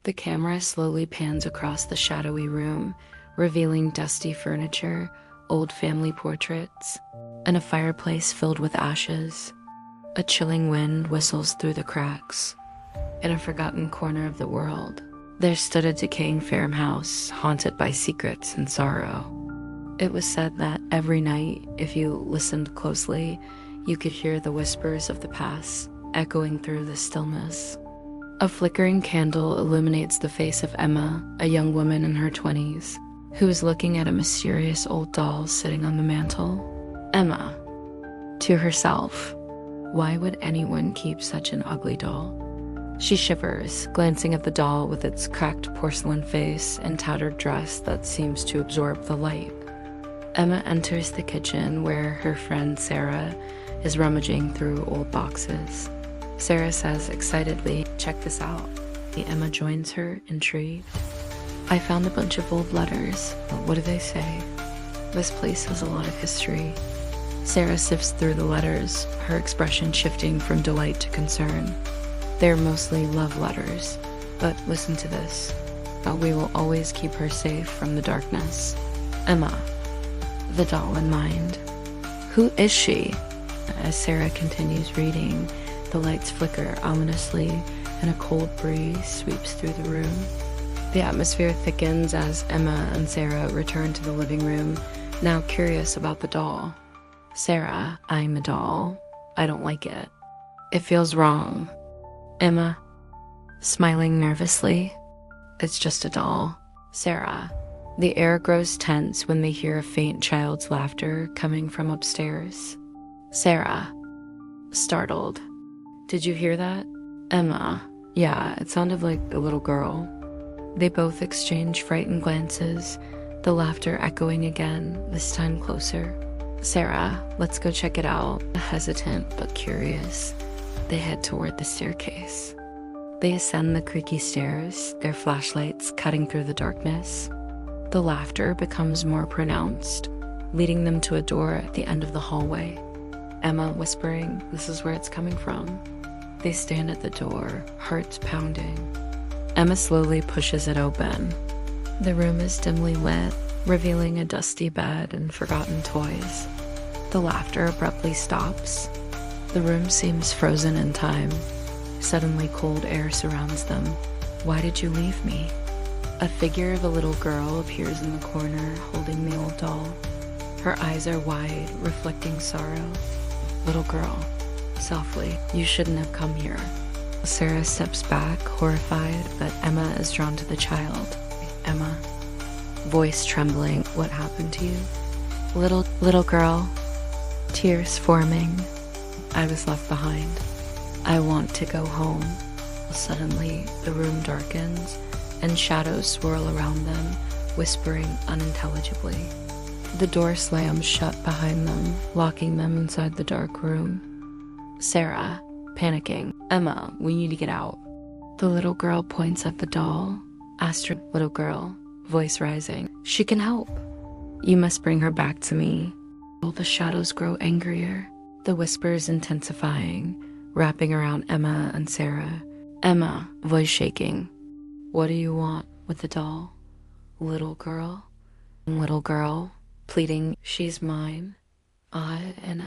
The camera slowly pans across the shadowy room, revealing dusty furniture, old family portraits, and a fireplace filled with ashes. A chilling wind whistles through the cracks. In a forgotten corner of the world, there stood a decaying farmhouse haunted by secrets and sorrow. It was said that every night, if you listened closely, you could hear the whispers of the past echoing through the stillness. A flickering candle illuminates the face of Emma, a young woman in her 20s, who is looking at a mysterious old doll sitting on the mantel. Emma, to herself, why would anyone keep such an ugly doll? She shivers, glancing at the doll with its cracked porcelain face and tattered dress that seems to absorb the light. Emma enters the kitchen where her friend Sarah is rummaging through old boxes. Sarah says excitedly, "Check this out." Emma joins her, intrigued. "I found a bunch of old letters. What do they say?" "This place has a lot of history." Sarah sifts through the letters, her expression shifting from delight to concern. They're mostly love letters, but listen to this. "We will always keep her safe from the darkness. Emma." The doll in mind. "Who is she?" As Sarah continues reading, the lights flicker ominously and a cold breeze sweeps through the room. The atmosphere thickens as Emma and Sarah return to the living room, now curious about the doll. "Sarah, I'm a doll. I don't like it. It feels wrong." Emma, smiling nervously, "It's just a doll." Sarah. The air grows tense when they hear a faint child's laughter coming from upstairs. Sarah, startled. "Did you hear that?" Emma, "Yeah, it sounded like a little girl." They both exchange frightened glances, the laughter echoing again, this time closer. "Sarah, let's go check it out." Hesitant but curious, they head toward the staircase. They ascend the creaky stairs, their flashlights cutting through the darkness. The laughter becomes more pronounced, leading them to a door at the end of the hallway. Emma whispering, "This is where it's coming from." They stand at the door, hearts pounding. Emma slowly pushes it open. The room is dimly lit, revealing a dusty bed and forgotten toys. The laughter abruptly stops. The room seems frozen in time. Suddenly cold air surrounds them. "Why did you leave me?" A figure of a little girl appears in the corner, holding the old doll. Her eyes are wide, reflecting sorrow. "Little girl," softly, "you shouldn't have come here." Sarah steps back, horrified, but Emma is drawn to the child. Emma, voice trembling, "What happened to you?" Little girl, tears forming. "I was left behind. I want to go home." Suddenly, the room darkens, and shadows swirl around them, whispering unintelligibly. The door slams shut behind them, locking them inside the dark room. Sarah, panicking, "Emma, we need to get out." The little girl points at the doll. Astrid, little girl, voice rising, "She can help. You must bring her back to me." The shadows grow angrier, the whispers intensifying, wrapping around Emma and Sarah. Emma, voice shaking, "What do you want with the doll?" Little girl, pleading, "She's mine. I and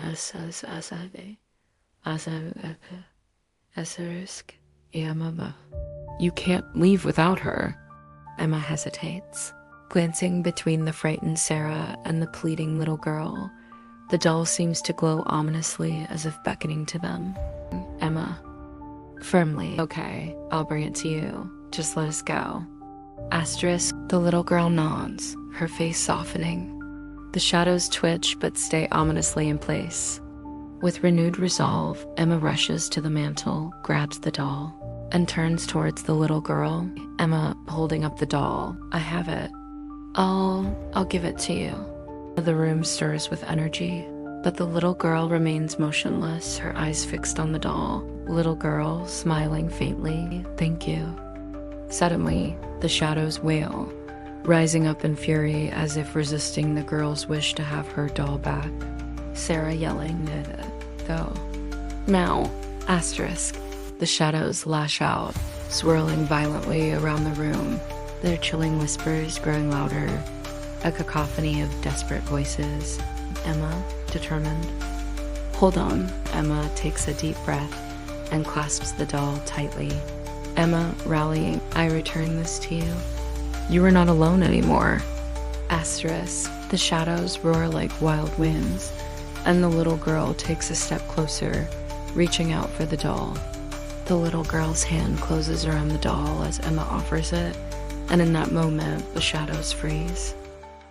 You can't leave without her." Emma hesitates, glancing between the frightened Sarah and the pleading little girl. The doll seems to glow ominously, as if beckoning to them. Emma, firmly, "Okay, I'll bring it to you. Just let us go." Asterisk, the little girl nods, her face softening. The shadows twitch but stay ominously in place. With renewed resolve, Emma rushes to the mantel, grabs the doll, and turns towards the little girl. Emma holding up the doll. "I have it. I'll give it to you." The room stirs with energy, but the little girl remains motionless, her eyes fixed on the doll. Little girl, smiling faintly, "Thank you." Suddenly, the shadows wail, rising up in fury as if resisting the girl's wish to have her doll back. Sarah yelling, "Go. Now." Asterisk. The shadows lash out, swirling violently around the room, their chilling whispers growing louder, a cacophony of desperate voices. Emma, determined. Hold on. Emma takes a deep breath and clasps the doll tightly. Emma, rallying. I return this to you. You are not alone anymore. Asterisk. The shadows roar like wild winds, and the little girl takes a step closer, reaching out for the doll. The little girl's hand closes around the doll as Emma offers it, and in that moment, the shadows freeze.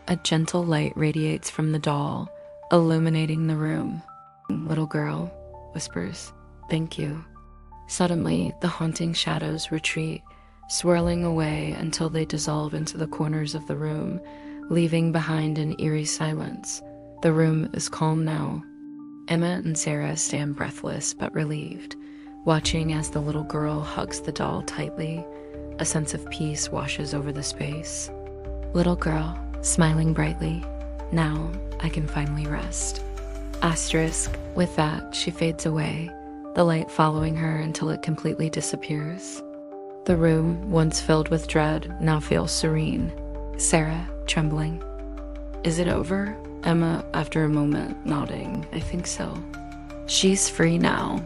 A gentle light radiates from the doll, illuminating the room. Little girl whispers, "Thank you." Suddenly, the haunting shadows retreat, swirling away until they dissolve into the corners of the room, leaving behind an eerie silence. The room is calm now. Emma and Sarah stand breathless but relieved, watching as the little girl hugs the doll tightly. A sense of peace washes over the space. Little girl, smiling brightly, now I can finally rest. Asterisk. With that, she fades away, the light following her until it completely disappears. The room, once filled with dread, now feels serene. Sarah, trembling. Is it over? Emma, after a moment, nodding. I think so. She's free now.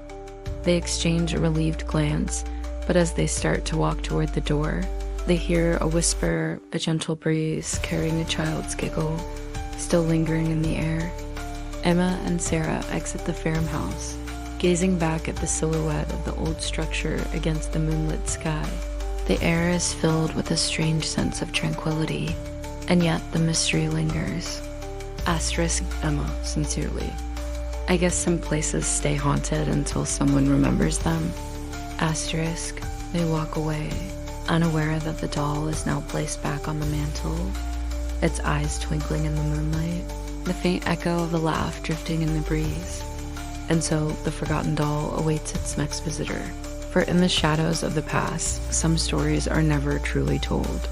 They exchange a relieved glance, but as they start to walk toward the door, they hear a whisper, a gentle breeze carrying a child's giggle, still lingering in the air. Emma and Sarah exit the farmhouse, gazing back at the silhouette of the old structure against the moonlit sky. The air is filled with a strange sense of tranquility, and yet the mystery lingers. Asterisk. Emma, sincerely. I guess some places stay haunted until someone remembers them. Asterisk. They walk away, unaware that the doll is now placed back on the mantle, its eyes twinkling in the moonlight, the faint echo of a laugh drifting in the breeze. And so the forgotten doll awaits its next visitor. For in the shadows of the past, some stories are never truly told.